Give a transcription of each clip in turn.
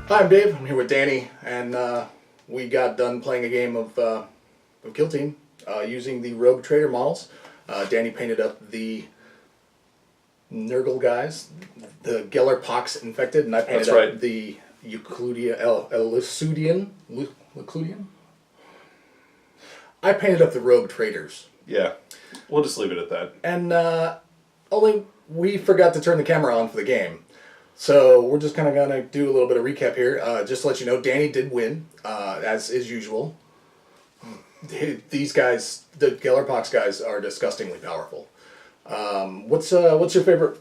Hi, I'm Dave. I'm here with Danny, and we got done playing a game of Kill Team using the Rogue Trader models. Danny painted up the Nurgle guys, the Geller Pox infected, and I painted up the Elucidian. I painted up the Rogue Traders. Yeah, we'll just leave it at that. And only we forgot to turn the camera on for the game. So we're just kind of going to do a little bit of recap here. Just to let you know, Danny did win, as is usual. These guys, the Gellerpox guys, are disgustingly powerful. What's your favorite?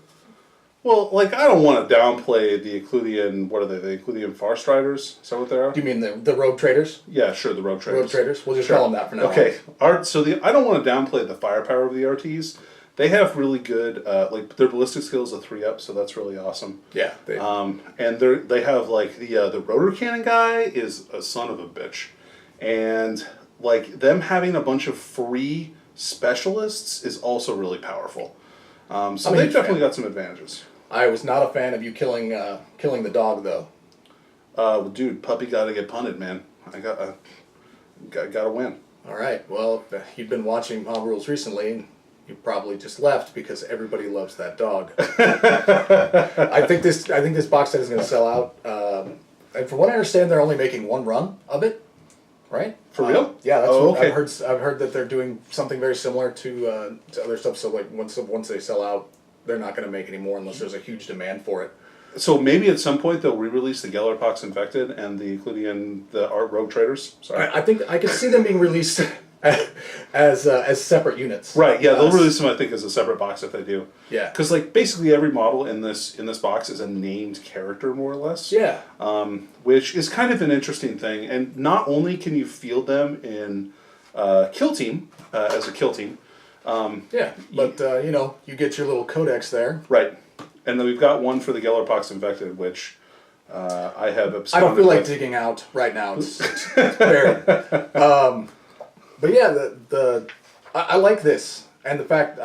Well, like, I don't want to downplay the Ecludian, what are they, the Ecludian Farstriders? Is that what they are? Do you mean the Rogue Traders? Yeah, sure, the Rogue Traders. Rogue Traders? We'll just call them that for now. Okay, I don't want to downplay the firepower of the RTs. They have really good, like, their ballistic skills are 3-up, so that's really awesome. Yeah. And they have, like, the rotor cannon guy is a son of a bitch. And, like, them having a bunch of free specialists is also really powerful. So they've definitely got some advantages. I was not a fan of you killing the dog, though. Dude, puppy got to get punted, man. I got to win. All right. Well, you've been watching Mob Rules recently, and you probably just left because everybody loves that dog. I think this box set is going to sell out. And from what I understand, they're only making one run of it, right? For real? Yeah, that's what okay. I've heard that they're doing something very similar to other stuff. So like once they sell out, they're not going to make any more unless there's a huge demand for it. So maybe at some point they'll re-release the Gellerpox Infected and the Ecludian, the Art Rogue Traders. Sorry. I think I could see them being released as separate units. Right. Yeah, they'll release them. I think as a separate box if they do. Yeah. Because like basically every model in this box is a named character more or less. Yeah. Which is kind of an interesting thing, and not only can you field them in Kill Team as a Kill Team. Yeah, but you get your little codex there. Right. And then we've got one for the Gellerpox Infected, which I have absconded I don't feel like with. digging out right now. It's buried. But yeah, I like this, and the fact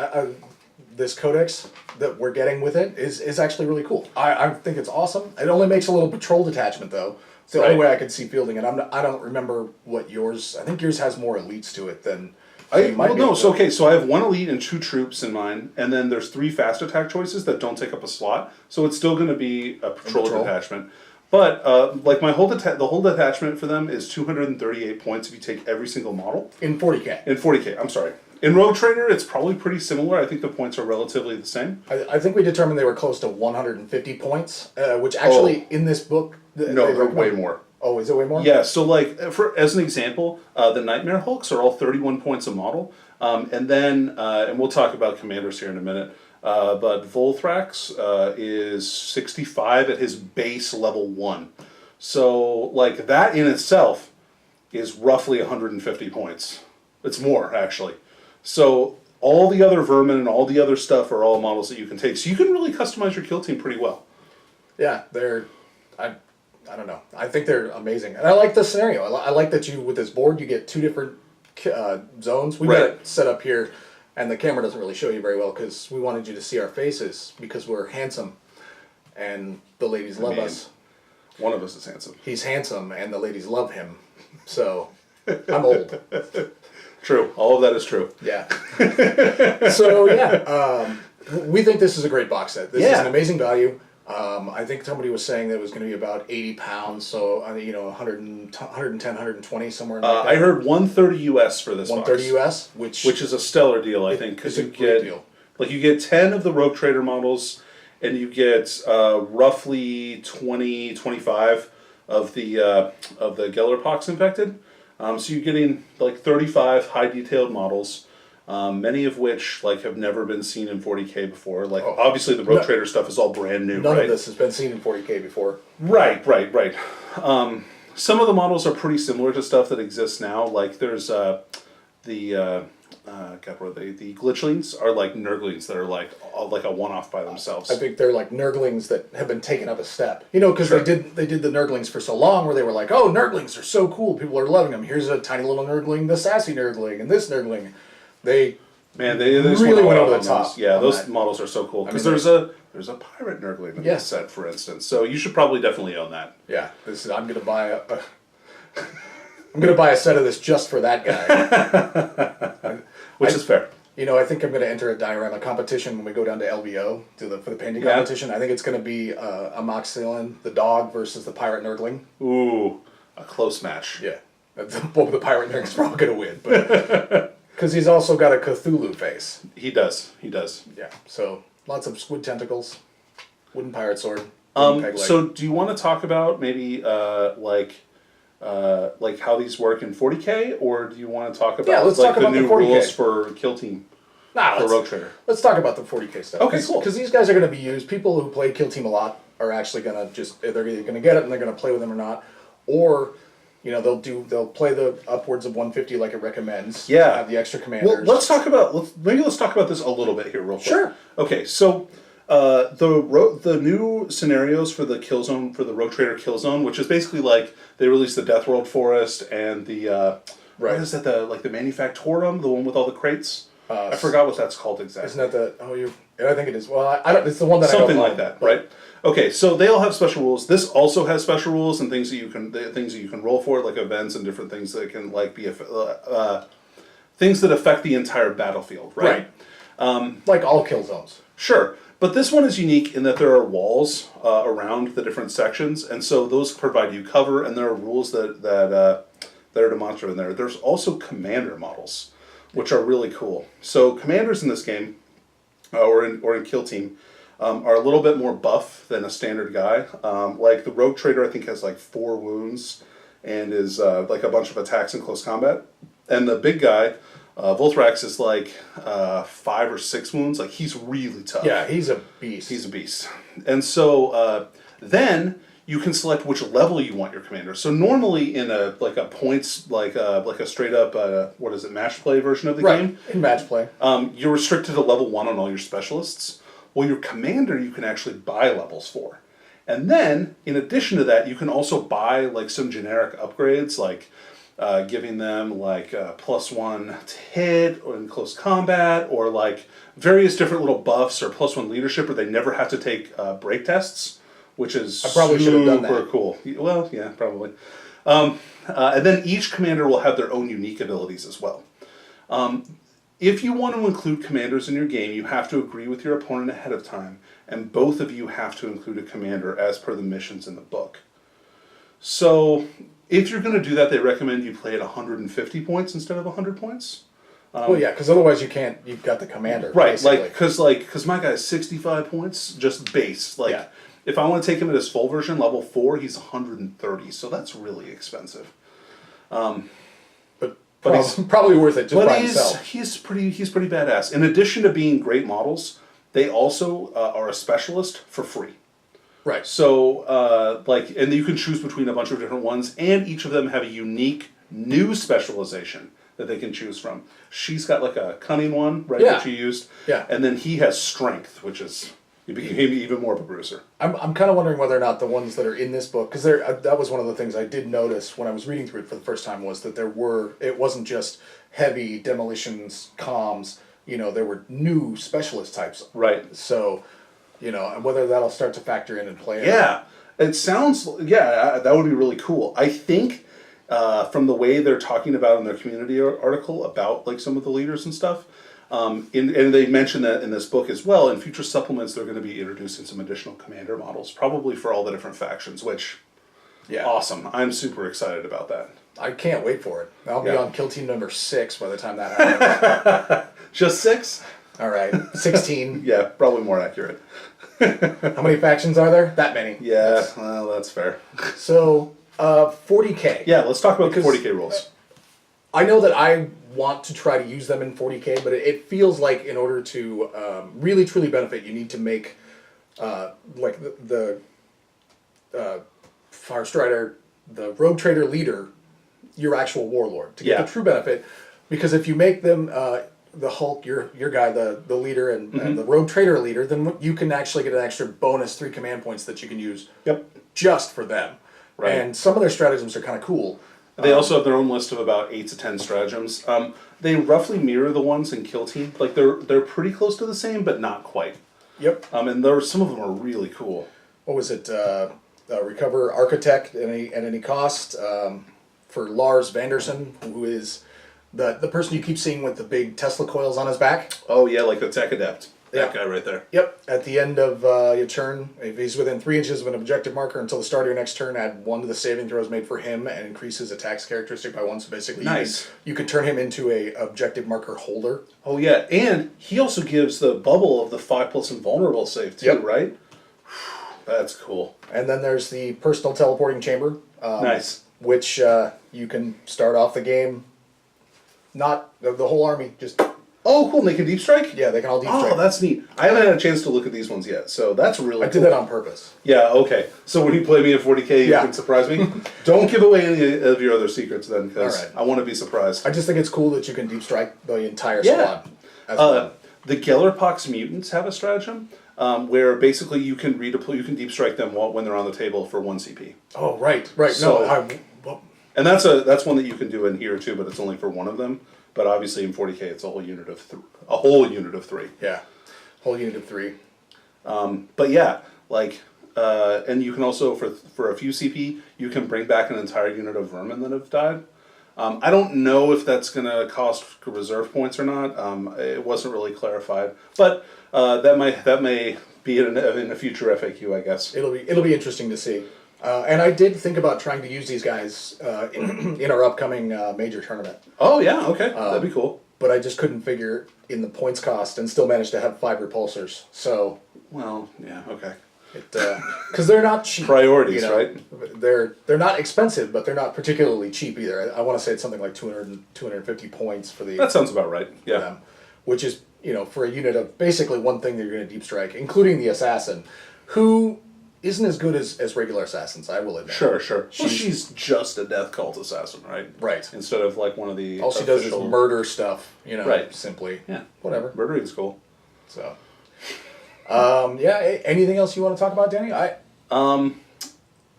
this codex that we're getting with it is actually really cool. I think it's awesome. It only makes a little patrol detachment though. It's the only way I could see fielding it. I don't remember what yours. I think yours has more elites to it than. So I have one elite and 2 troops in mine, and then there's 3 fast attack choices that don't take up a slot, so it's still going to be a patrol detachment. But like the whole detachment for them is 238 points if you take every single model. In 40K. In 40K, I'm sorry. In Rogue Trader, it's probably pretty similar. I think the points are relatively the same. I think we determined they were close to 150 points, which actually in this book... No, they're way more. Oh, is it way more? Yeah, so like, as an example, the Nightmare Hulks are all 31 points a model. And then, and we'll talk about commanders here in a minute, but Volthrax is 65 at his base level 1. So, like, that in itself is roughly 150 points. It's more, actually. So, all the other vermin and all the other stuff are all models that you can take. So you can really customize your kill team pretty well. Yeah, I don't know. I think they're amazing. And I like the scenario. I like that with this board, you get 2 different zones. We got it set up here, and the camera doesn't really show you very well because we wanted you to see our faces because we're handsome, and the ladies love us. One of us is handsome. He's handsome, and the ladies love him. So, I'm old. True. All of that is true. Yeah. So, yeah. We think this is a great box set. This is an amazing value. I think somebody was saying that it was going to be about 80 pounds, so 110, 120, somewhere in that. I heard 130 US for this 130 box. US, which is a stellar deal, I think, because you get like you get 10 of the Rogue Trader models, and you get roughly 20, 25 of the Gellerpox Infected. So you're getting like 35 high detailed models. Many of which like have never been seen in 40K before. Like obviously the Rogue Trader stuff is all brand new. None of this has been seen in 40K before. Right. Some of the models are pretty similar to stuff that exists now. Like there's the Glitchlings are like Nurglings that are like a one-off by themselves. I think they're like Nurglings that have been taken up a step. Because they did the Nurglings for so long where they were like, oh, Nurglings are so cool, people are loving them. Here's a tiny little Nurgling, the sassy Nurgling, and this Nurgling. They really went over the top. Yeah, those models are so cool because there's a there's a pirate nurgling in Yes. this set, for instance. So you should probably definitely own that. Yeah, I'm gonna buy I'm gonna buy a set of this just for that guy. Which is fair. You know, I think I'm going to enter a diorama competition when we go down to LVO for the painting Yeah. competition. I think it's going to be a Moxilin, the dog, versus the pirate nurgling. Ooh, a close match. Yeah, the pirate nurgling's probably going to win, but because he's also got a Cthulhu face. He does. He does. Yeah, so lots of squid tentacles, wooden pirate sword. Wooden peg leg. So do you want to talk about maybe like how these work in 40K, or do you want to talk about let's like talk the about the new 40K. rules for Kill Team for Rogue Trader? Let's talk about the 40K stuff. Okay, cool. Because these guys are going to be used. People who play Kill Team a lot are actually going to they're either going to get it and they're going to play with them or not, or they'll play the upwards of 150 like it recommends. Yeah. Have the extra commanders. Well, let's talk about this a little bit here, real quick. Sure. Okay, so the new scenarios for the kill zone, for the Rogue Trader kill zone, which is basically like they released the Death World Forest and the what is that, the Manufactorum, the one with all the crates. I forgot what that's called exactly. Isn't that the I think it is. Well, I don't. It's the one that something I don't like that, right? Okay, so they all have special rules. This also has special rules and things that you can roll for, like events and different things that can like be things that affect the entire battlefield, right? like all kill zones. Sure, but this one is unique in that there are walls around the different sections, and so those provide you cover, and there are rules that are demonstrative in there. There's also commander models, which are really cool. So commanders in this game, or in Kill Team, are a little bit more buff than a standard guy. Like the Rogue Trader, I think has like 4 wounds and is like a bunch of attacks in close combat, and the big guy, Volthrax, is like 5 or 6 wounds. Like he's really tough. Yeah, he's a beast. He's a beast. And so then you can select which level you want your commander. So normally in a points like a straight up match play version of the game, in match play, you're restricted to level 1 on all your specialists. Well, your commander you can actually buy levels for, and then in addition to that, you can also buy like some generic upgrades, like giving them like +1 to hit or in close combat, or like various different little buffs, or +1 leadership, or they never have to take break tests, which is I probably should have done that. super cool. Well, yeah, probably. And then each commander will have their own unique abilities as well. If you want to include commanders in your game, you have to agree with your opponent ahead of time, and both of you have to include a commander as per the missions in the book. So if you're going to do that, they recommend you play at 150 points instead of 100 points. Well, yeah, because otherwise you've got the commander. Right, basically. because my guy's 65 points, just base. Like, Yeah. if I want to take him at his full version, level 4, he's 130, so that's really expensive. But he's probably worth it just by himself. he's pretty badass. In addition to being great models, they also are a specialist for free. Right. So, and you can choose between a bunch of different ones, and each of them have a unique new specialization that they can choose from. She's got like a cunning one, right, Yeah. that she used. Yeah. And then he has strength, which is, he became even more of a bruiser. I'm kind of wondering whether or not the ones that are in this book, because that was one of the things I did notice when I was reading through it for the first time, was that it wasn't just heavy demolitions, comms, there were new specialist types. Right. So, and whether that'll start to factor in and play. Yeah. It sounds, that would be really cool. I think from the way they're talking about in their community article about like some of the leaders and stuff, and they mention that in this book as well, in future supplements they're going to be introducing some additional commander models, probably for all the different factions, which, awesome. I'm super excited about that. I can't wait for it. I'll be on Kill Team number 6 by the time that happens. Just 6? All right, 16. Yeah, probably more accurate. How many factions are there? That many. Yeah, well, that's fair. So, 40K. Yeah, let's talk about the Because 40K rules. I know that I want to try to use them in 40K, but it feels like in order to really truly benefit, you need to make like the Fire Strider, the Rogue Trader leader, your actual warlord to get the true benefit. Because if you make them the Hulk, your guy, the leader, and the Rogue Trader leader, then you can actually get an extra bonus 3 command points that you can use just for them. Right. And some of their stratagems are kind of cool. They also have their own list of about 8 to 10 stratagems. They roughly mirror the ones in Kill Team. Like they're pretty close to the same, but not quite. Yep. And some of them are really cool. What was it? Recover Architect at any cost for Lars Vanderson, who is the person you keep seeing with the big Tesla coils on his back. Oh yeah, like the Tech Adept. Yeah. That guy right there. Yep. At the end of your turn, if he's within 3 inches of an objective marker until the start of your next turn, add 1 to the saving throws made for him and increase his attacks characteristic by 1. So basically, nice. You could turn him into a objective marker holder. Oh yeah, and he also gives the bubble of the 5+ invulnerable save too, Yep. right? That's cool. And then there's the personal teleporting chamber. Nice. Which you can start off the game. Not the whole army, just. Oh, cool! And they can deep strike. Yeah, they can all deep strike. Oh, that's neat. I haven't had a chance to look at these ones yet, so that's really. I did that on purpose. Yeah. Okay. So when you play me at 40K, you Yeah. can surprise me. Don't give away any of your other secrets then, because All right. I want to be surprised. I just think it's cool that you can deep strike the entire Yeah. squad. As well. The Gellerpox mutants have a stratagem where basically you can deep strike them when they're on the table for 1 CP. Oh, right. So- No, And that's one that you can do in here too, but it's only for one of them. But obviously in 40K, it's a whole unit of 3. yeah. Whole unit of 3. But yeah, and you can also for a few CP, you can bring back an entire unit of vermin that have died. I don't know if that's going to cost reserve points or not. It wasn't really clarified, but that may be in a future FAQ, I guess. It'll be interesting to see. And I did think about trying to use these guys in our upcoming major tournament. Oh yeah, okay, that'd be cool. But I just couldn't figure in the points cost and still managed to have 5 repulsors. So Well, yeah, okay. because they're not cheap. Priorities, right? They're not expensive, but they're not particularly cheap either. I want to say it's something like 250 points for the That sounds about right. Yeah. them, which is for a unit of basically one thing that you're going to deep strike, including the assassin, who isn't as good as regular assassins. I will admit. Sure. Well, she's just a death cult assassin, right? Right. Instead of like one of the All she does is murder stuff. Right. Simply. Yeah. Whatever. Murdering's cool. So. Anything else you want to talk about, Danny?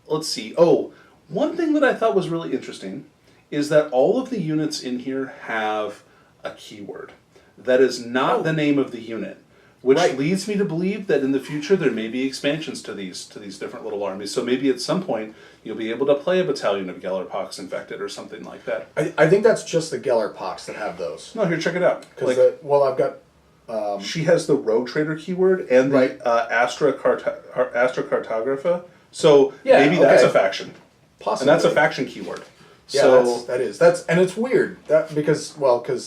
Let's see. Oh, one thing that I thought was really interesting is that all of the units in here have a keyword that is not the name of the unit, which leads me to believe that in the future there may be expansions to these different little armies. So maybe at some point you'll be able to play a battalion of Gellerpox infected or something like that. I think that's just the Gellerpox that have those. No, here, check it out. Because I've got. She has the Road Trader keyword and the Astra Cartographa. So maybe that's a faction. Possibly. And that's a faction keyword. Yeah, So that is. And it's weird because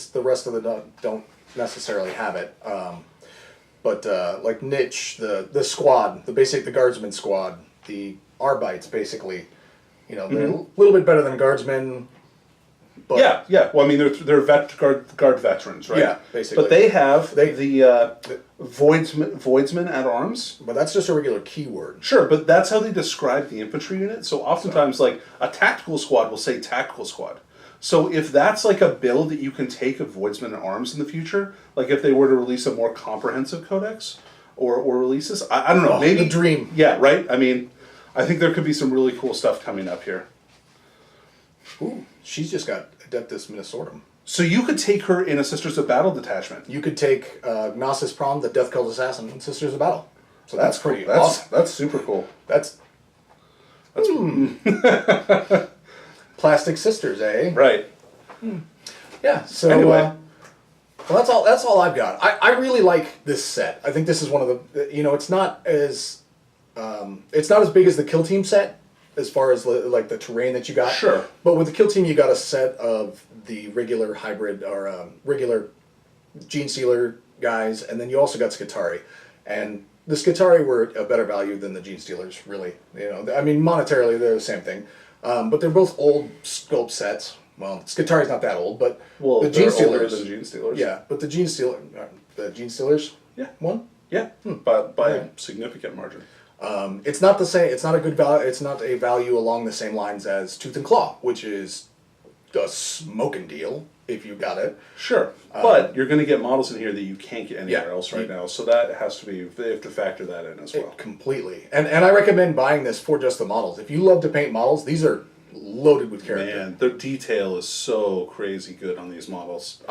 the rest of the don't necessarily have it. But like Niche, the squad, the guardsman squad, the Arbites basically, they're a little bit better than guardsmen. But yeah. Well, I mean, they're guard veterans, right? Yeah, basically. But they have the Voidsman at arms. But that's just a regular keyword. Sure, but that's how they describe the infantry unit. So oftentimes, like a tactical squad will say tactical squad. So if that's like a build that you can take of Voidsman at arms in the future, like if they were to release a more comprehensive codex or releases, I don't know, maybe the dream. Yeah, right. I mean, I think there could be some really cool stuff coming up here. Ooh, she's just got Adeptus Minnesortum. So you could take her in a Sisters of Battle detachment. You could take Gnosis Prom, the Death Cult Assassin, and Sisters of Battle. So that's pretty cool. awesome. That's super cool. That's Plastic Sisters, eh? Right. Yeah. So Anyway. well, that's all I've got. I really like this set. I think this is one of the it's not as big as the Kill Team set as far as like the terrain that you got. Sure. But with the Kill Team, you got a set of the regular hybrid or regular Gene Stealer guys, and then you also got Skitari. And the Skitari were a better value than the Gene Stealers, really. I mean, monetarily, they're the same thing. But they're both old sculpt sets. Well, Skitari's not that old, but the Gene Stealers older Stealers. than Gene Stealers. Yeah, but the Gene Stealers. Yeah. One. Yeah. By a significant margin. It's not the same. It's not a good value. It's not a value along the same lines as Tooth and Claw, which is a smoking deal if you got it. Sure, but you're going to get models in here that you can't get anywhere Yeah. else right now, so that has to be. They have to factor that in as well. Completely. And I recommend buying this for just the models. If you love to paint models, these are loaded with character. Man, the detail is so crazy good on these models.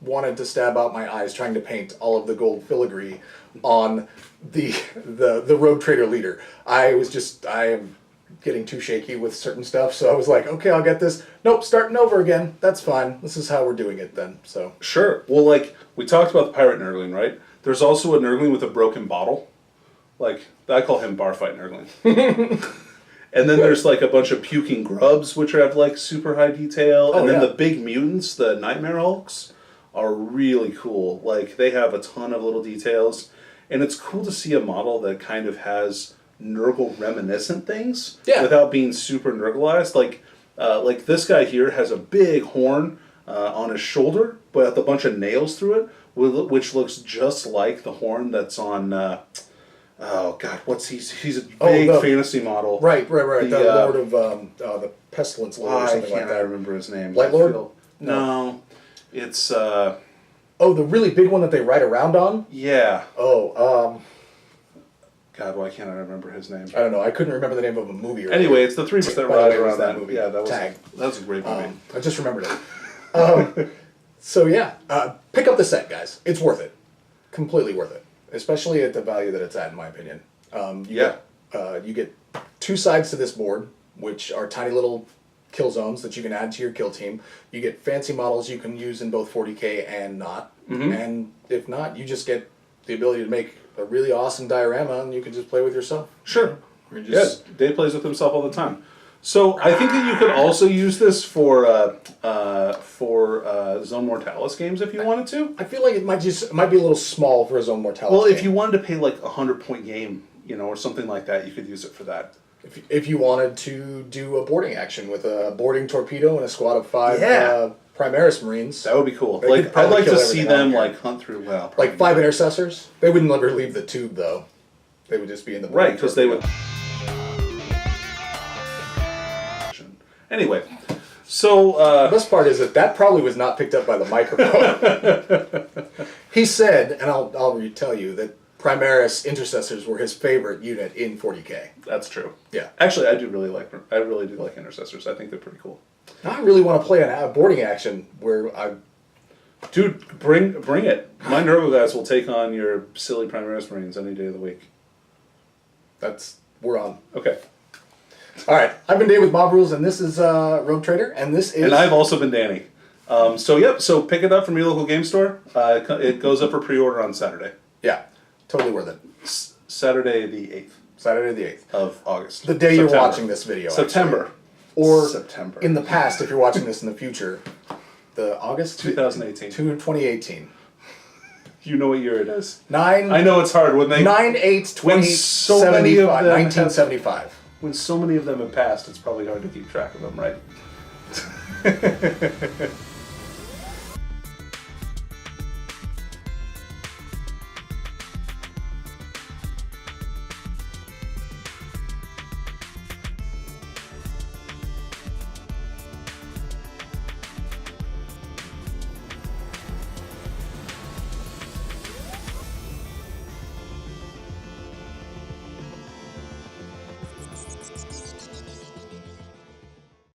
wanted to stab out my eyes trying to paint all of the gold filigree on the Rogue Trader leader. I am getting too shaky with certain stuff, so I was like, okay, I'll get this. Nope, starting over again. That's fine. This is how we're doing it then. So Sure. Well, like, we talked about the pirate Nurgling, right? There's also a Nurgling with a broken bottle. Like, I call him bar fight Nurgling. And then there's like a bunch of puking grubs, which have like super high detail. And then the big mutants, the Nightmare Hulks, are really cool. Like, they have a ton of little details. And it's cool to see a model that kind of has Nurgle reminiscent things without being super Nurgleized. Like this guy here has a big horn on his shoulder, but with a bunch of nails through it, which looks just like the horn that's on. Oh God, he's a big fantasy model. Right. The Lord of the Pestilence Lord or something like that. I remember his name. Light Lord? No, it's. Oh, the really big one that they ride around on? Yeah. Oh, God, why can't I remember his name? I don't know. I couldn't remember the name of a movie. Anyway, it's the three that ride around that movie. Yeah, that was a great movie. I just remembered it. So yeah, pick up the set, guys. It's worth it. Completely worth it. Especially at the value that it's at, in my opinion. You get 2 sides to this board, which are tiny little kill zones that you can add to your kill team. You get fancy models you can use in both 40k and not. Mm-hmm. And if not, you just get the ability to make a really awesome diorama, and you can just play with yourself. Sure. Dave plays with himself all the time. So I think that you could also use this for Zone Mortalis games if you wanted to. I feel like it might be a little small for a Zone Mortalis. Well, game. if you wanted to pay like a 100-point game, or something like that, you could use it for that. If you wanted to do a boarding action with a boarding torpedo and a squad of 5 Primaris Marines, that would be cool. Like, I'd like to see them hunt through like 5 intercessors. They wouldn't ever leave the tube though. They would just be in the right because they would. Anyway, so the best part is that probably was not picked up by the microphone. He said, and I'll retell you that Primaris intercessors were his favorite unit in 40k. That's true. Yeah, actually, I really do like intercessors. I think they're pretty cool. I really want to play a boarding action where Dude, bring it. My Nurgle guys will take on your silly Primaris Marines any day of the week. We're on. Okay. All right, I've been Dave with Mob Rules, and this is Rogue Trader, and this is... And I've also been Danny. So pick it up from your local game store. It goes up for pre-order on Saturday. Yeah, totally worth it. Saturday the 8th. Saturday the 8th. Of August. The day you're watching this video, September. Actually. Or September. In the past, if you're watching this in the future, the August? 2018. 2018. You know what year it is. I know it's hard when they... 1975. When so many of them have passed, it's probably hard to keep track of them, right?